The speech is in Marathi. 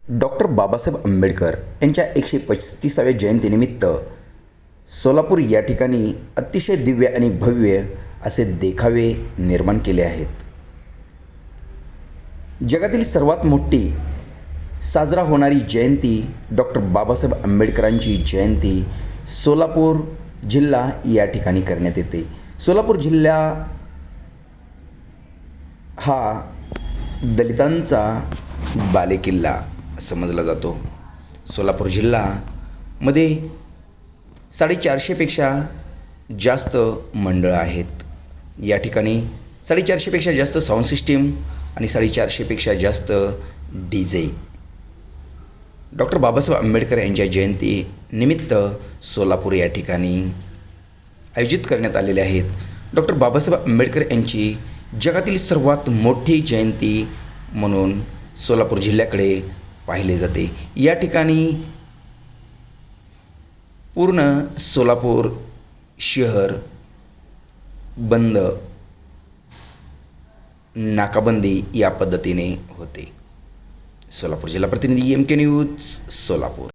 डॉक्टर बाबासाहेब आंबेडकर यांच्या 135व्या जयंतीनिमित्त सोलापूर या ठिकाणी अतिशय दिव्य आणि भव्य असे देखावे निर्माण केले आहेत. जगातील सर्वात मोठी साजरा होणारी जयंती डॉक्टर बाबासाहेब आंबेडकरांची जयंती सोलापूर जिल्हा या ठिकाणी करण्यात येते. सोलापूर जिल्हा हा दलितांचा बालेकिल्ला समजला जातो. सोलापूर जिल्ह्यामध्ये 450पेक्षा जास्त मंडळं आहेत. या ठिकाणी 450पेक्षा जास्त साऊंड सिस्टीम आणि 450पेक्षा जास्त DJ. डॉक्टर बाबासाहेब आंबेडकर यांच्या जयंतीनिमित्त सोलापूर या ठिकाणी आयोजित करण्यात आलेले आहेत. डॉक्टर बाबासाहेब आंबेडकर यांची जगातील सर्वात मोठी जयंती म्हणून सोलापूर जिल्ह्याकडे पाहिले जाते. या ठिकाणी पूर्ण सोलापूर शहर बंद, नाकाबंदी या पद्धतीने होते. सोलापूर जिल्हा प्रतिनिधी MK न्यूज सोलापूर.